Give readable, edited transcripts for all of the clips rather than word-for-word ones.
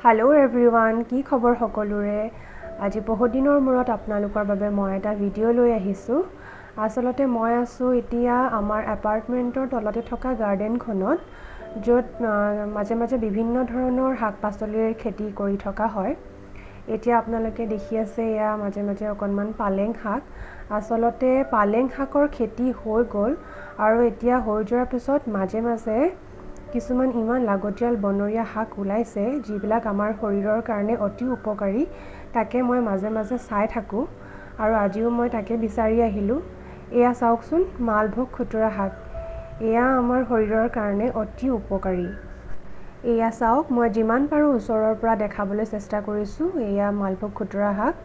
Hello everyone की खबर सकलोरे आज बहुत दिनर मूरत आपनालोकर बारे मैं एटा भिडिओ লৈ আহিছো। आसलते मैं आसो एतिया आमार एपार्टमेन्टर तलते थका गार्डेनखনত जत माजे माजे विभिन्न धৰণৰ শাক पाचलिर खेती কৰি থকা হয়। এতিয়া আপোনালোকে দেখি আছে या माजे माजे অকনমান পালেং শাক। आसलते पालें শাকৰ खेती হৈ গল আৰু এতিয়া হৈ যোৱাৰ পিছত माजे माजे কিছুমান ইমান লাগতিয়াল বনৰীয়া শাক ওলাইছে যিবিলাক আমাৰ শৰীৰৰ কাৰণে অতি উপকাৰী। তাকে মই মাঝে মাঝে চাই থাকো আৰু আজিও মই তাকে বিচাৰি আহিলো। এয়া চাওকচোন মালভোগ খুতুৰা শাক। এয়া আমাৰ শৰীৰৰ কাৰণে অতি উপকাৰী। এয়া চাওক মই যিমান পাৰো ওচৰৰ পৰা দেখাবলৈ চেষ্টা কৰিছো। এয়া মালভোগ খুতুৰা শাক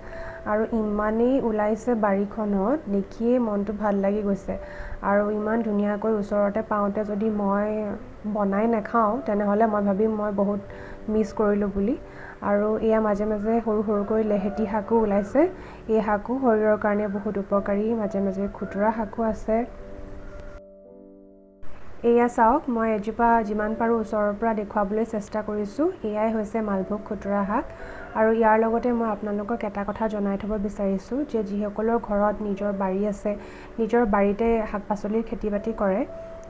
আৰু ইমানেই ওলাইছে বাৰীখনত দেখিয়ে মনটো ভাল লাগি গৈছে। আৰু ইমান ধুনীয়াকৈ ওচৰতে পাওঁতে যদি মই বনাই নাখাওঁ তেনেহলে মই ভাবিম মই বহুত মিছ কৰিলো বুলি। আৰু এয়া মাঝে মাঝে সৰু সৰুকৈ লেহেতি শাকো ওলাইছে। এই শাকো শৰীৰৰ কাৰণে বহুত উপকাৰী। মাঝে মাঝে খুতুৰা শাকো আছে। এয়া চাওক মই এজোপা যিমান পাৰো ওচৰৰ পৰা দেখুৱাবলৈ চেষ্টা কৰিছো। এয়াই হৈছে মালভোগ খুতুৰা শাক আৰু ইয়াৰ লগতে মই আপোনালোকক এটা কথা জনাই থব বিচাৰিছো যে যিসকলৰ ঘৰত নিজৰ বাৰী আছে, নিজৰ বাৰীতে শাক পাচলিৰ খেতি বাতি কৰে,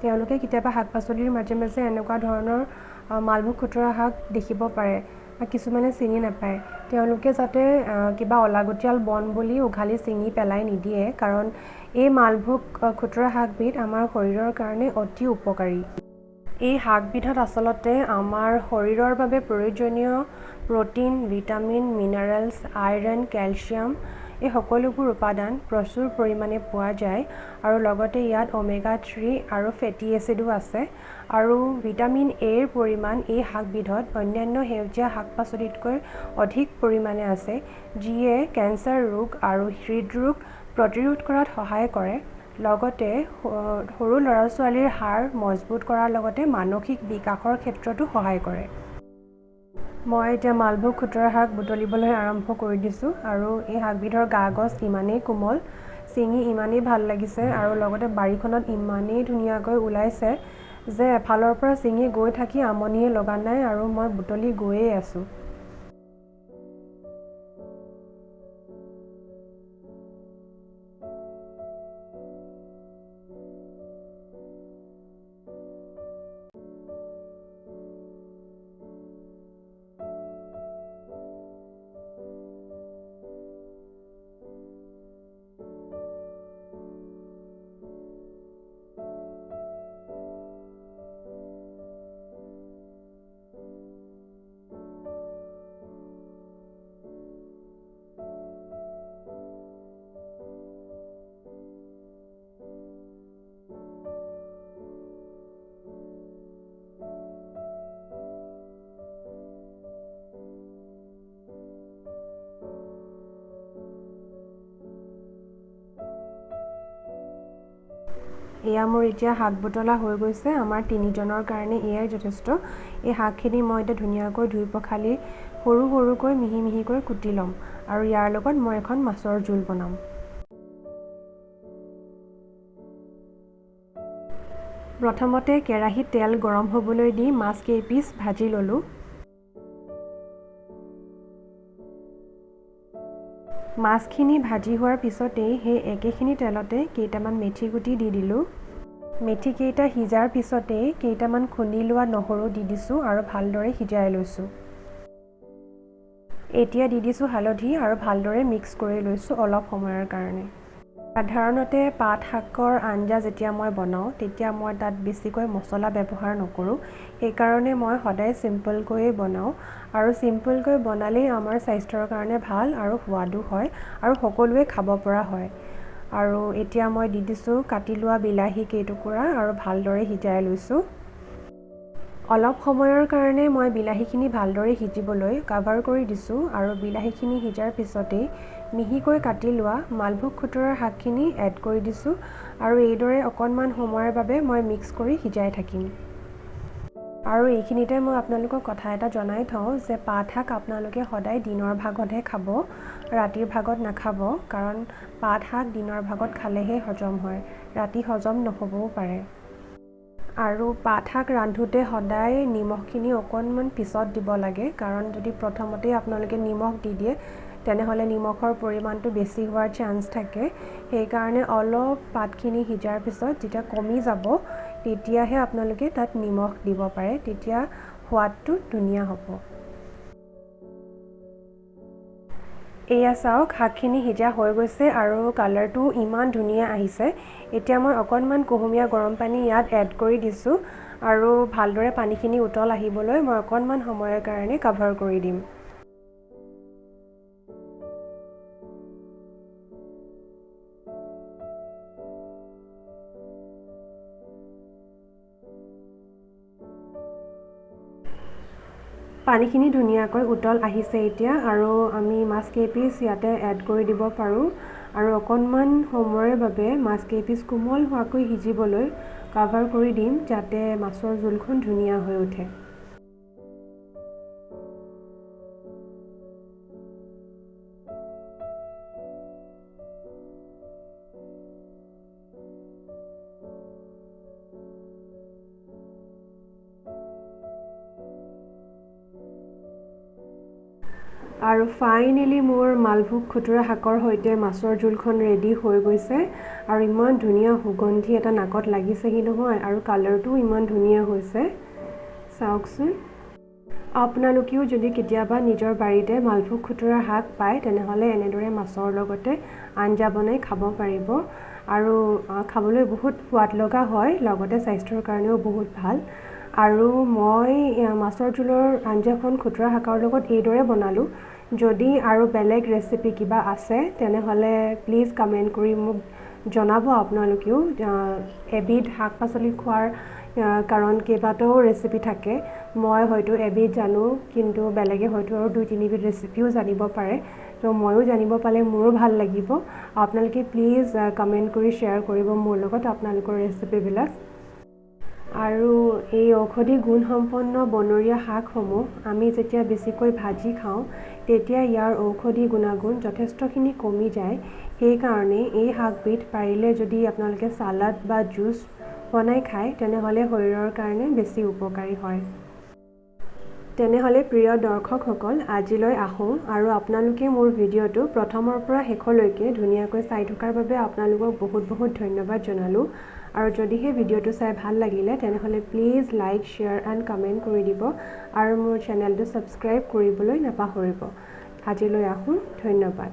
তেওঁলোকে কেতিয়াবা শাক পাচলিৰ মাঝে মাঝে এনেকুৱা ধৰণৰ মালভোগ খুতুৰা শাক দেখিব পাৰে বা কিছুমানে চিনি নাপায়। তেওঁলোকে যাতে কিবা অলাগতিয়াল বন বুলি উঘালি চিঙি পেলাই নিদিয়ে, কাৰণ এই মালভোগ খুতুৰা শাকবিধ আমাৰ শৰীৰৰ কাৰণে অতি উপকাৰী। এই শাকবিধত আচলতে আমাৰ শৰীৰৰ বাবে প্ৰয়োজনীয় protein, vitamin, minerals, iron, calcium এই সকলোবোৰ উপাদান প্ৰচুৰ পৰিমাণে পোৱা যায় আৰু লগতে ইয়াত ওমেগা 3 আৰু ফেটি এচিডো আছে। আৰু ভিটামিন এৰ পৰিমাণ এই শাকবিধত অন্যান্য সেউজীয়া শাক পাচলিতকৈ অধিক পৰিমাণে আছে, যিয়ে কেঞ্চাৰ ৰোগ আৰু হৃদৰোগ প্ৰতিৰোধ কৰাত সহায় কৰে। লগতে সৰু ল'ৰা ছোৱালীৰ হাড় মজবুত কৰাৰ লগতে মানসিক বিকাশৰ ক্ষেত্ৰতো সহায় কৰে। মই এতিয়া মালভোগ খুতুৰা শাক বুটলিবলৈ আৰম্ভ কৰি দিছো আৰু এই শাকবিধৰ গা-গছ ইমানেই কোমল, চিঙি ইমানেই ভাল লাগিছে আৰু লগতে বাৰীখনত ইমানেই ধুনীয়াকৈ ওলাইছে যে এফালৰ পৰা চিঙি গৈ থাকি আমনিয়ে লগা নাই আৰু মই বুটলি গৈয়ে আছো। এয়া মোৰ এতিয়া শাক বুটলা হৈ গৈছে। আমাৰ তিনিজনৰ কাৰণে এয়াই যথেষ্ট। এই শাকখিনি মই এতিয়া ধুনীয়াকৈ ধুই পখালি সৰু সৰুকৈ মিহি মিহিকৈ কুটি ল'ম আৰু ইয়াৰ লগত মই এখন মাছৰ জোল বনাম। প্ৰথমতে কেৰাহীত তেল গৰম হ'বলৈ দি মাছ কেইপিচ ভাজি ল'লো। মাছখিনি ভাজি হোৱাৰ পিছতেই সেই একেখিনি তেলতে কেইটামান মেথি গুটি দি দিলো। মেথি কেইটা সিজাৰ পিছতেই কেইটামান খুন্দি লোৱা নহৰু দি দিছো আৰু ভালদৰে সিজাই লৈছো। এতিয়া দি দিছো হালধি আৰু ভালদৰে মিক্স কৰি লৈছো অলপ সময়ৰ কাৰণে। সাধাৰণতে পাত শাকৰ আঞ্জা যেতিয়া মই বনাওঁ তেতিয়া মই তাত বেছিকৈ মছলা ব্যৱহাৰ নকৰোঁ। সেইকাৰণে মই সদায় চিম্পলকৈয়ে বনাওঁ আৰু চিম্পলকৈ বনালেই আমাৰ স্বাস্থ্যৰ কাৰণে ভাল আৰু সোৱাদো হয় আৰু সকলোৱে খাব পৰা হয়। আৰু এতিয়া মই দি দিছো কাটি লোৱা বিলাহী কেইটুকুৰা আৰু ভালদৰে সিজাই লৈছো। অলপ সময়ৰ কাৰণে মই বিলাহীখিনি ভালদৰে সিজিবলৈ কভাৰ কৰি দিছো আৰু বিলাহীখিনি সিজাৰ পিছতেই মিহিকৈ কাটি লোৱা মালভোগ খুতুৰাৰ শাকখিনি এড কৰি দিছো আৰু এইদৰে অকণমান সময়ৰ বাবে মই মিক্স কৰি সিজাই থাকিম। আৰু এইখিনিতে মই আপোনালোকক কথা এটা জনাই থওঁ যে পাত শাক আপোনালোকে সদায় দিনৰ ভাগতহে খাব, ৰাতিৰ ভাগত নাখাব, কাৰণ পাত শাক দিনৰ ভাগত খালেহে হজম হয়, ৰাতি হজম নহ'বও পাৰে। আৰু পাত শাক ৰান্ধোতে সদায় নিমখখিনি অকণমান পিছত দিব লাগে, কাৰণ যদি প্ৰথমতেই আপোনালোকে নিমখ দি দিয়ে তেনেহ'লে নিমখৰ পৰিমাণটো বেছি হোৱাৰ চান্স থাকে। সেইকাৰণে অলপ পাতখিনি সিজাৰ পিছত যেতিয়া কমি যাব তেতিয়াহে আপোনালোকে তাত নিমখ দিব পাৰে, তেতিয়া সোৱাদটো ধুনীয়া হ'ব। এয়া চাওক, শাকখিনি সিজা হৈ গৈছে আৰু কালাৰটো ইমান ধুনীয়া আহিছে। এতিয়া মই অকণমান কুহুমীয়া গৰম পানী ইয়াত এড কৰি দিছোঁ আৰু ভালদৰে পানীখিনি উতল আহিবলৈ মই অকণমান সময়ৰ কাৰণে কভাৰ কৰি দিম। পানীখিনি ধুনীয়াকৈ উতল আহিছে এতিয়া, আৰু আমি মাছ কেইপিচ ইয়াতে এড কৰি দিব পাৰোঁ আৰু অকণমান সময়ৰ বাবে মাছ কেইপিচ কোমল হোৱাকৈ সিজিবলৈ কভাৰ কৰি দিম, যাতে মাছৰ জোলখন ধুনীয়া হৈ উঠে। আৰু ফাইনেলি মোৰ মালভোগ খুতুৰা শাকৰ সৈতে মাছৰ জোলখন ৰেডি হৈ গৈছে, আৰু ইমান ধুনীয়া সুগন্ধি এটা নাকত লাগিছেহি নহয়, আৰু কালাৰটোও ইমান ধুনীয়া হৈছে। চাওকচোন, আপোনালোকেও যদি কেতিয়াবা নিজৰ বাৰীতে মালভোগ খুতুৰা শাক পায় তেনেহ'লে এনেদৰে মাছৰ লগতে আঞ্জা বনাই খাব পাৰিব, আৰু খাবলৈ বহুত সোৱাদ লগা হয়, লগতে স্বাস্থ্যৰ কাৰণেও বহুত ভাল। আৰু মই মাছৰ জোলৰ আঞ্জাখন খুতুৰা শাকৰ লগত এইদৰে বনালোঁ। যদি আৰু বেলেগ ৰেচিপি কিবা আছে তেনেহ'লে প্লিজ কমেণ্ট কৰি মোক জনাব আপোনালোকেও। এবিধ শাক পাচলি খোৱাৰ কাৰণ কেইবাটাও ৰেচিপি থাকে, মই হয়তো এবিধ জানো কিন্তু বেলেগে হয়তো আৰু 2-3বিধ ৰেচিপিও জানিব পাৰে, তো ময়ো জানিব পালে মোৰো ভাল লাগিব। আপোনালোকে প্লিজ কমেণ্ট কৰি শ্বেয়াৰ কৰিব মোৰ লগত আপোনালোকৰ ৰেচিপিবিলাক। আৰু এই ঔষধি গুণসম্পন্ন বনৰীয়া শাকসমূহ আমি যেতিয়া বেছিকৈ ভাজি খাওঁ তেতিয়া ইয়াৰ ঔষধি গুণাগুণ যথেষ্টখিনি কমি যায়। সেইকাৰণে এই শাকবিধ পাৰিলে যদি আপোনালোকে চালাড বা জুচ বনাই খায় তেনেহ'লে শৰীৰৰ কাৰণে বেছি উপকাৰী হয়। তেনেহ'লে প্ৰিয় দৰ্শকসকল, আজিলৈ আহোঁ, আৰু আপোনালোকে মোৰ ভিডিঅ'টো প্ৰথমৰ পৰা শেষলৈকে ধুনীয়াকৈ চাই থকাৰ বাবে আপোনালোকক বহুত বহুত ধন্যবাদ জনালোঁ। আৰু যদিহে ভিডিঅ'টো চাই ভাল লাগিলে তেনেহ'লে please like, share and comment কৰি দিব, আৰু মোৰ চেনেলটো ছাবস্ক্ৰাইব কৰিবলৈ নাপাহৰিব। আজিলৈ আহোঁ, ধন্যবাদ।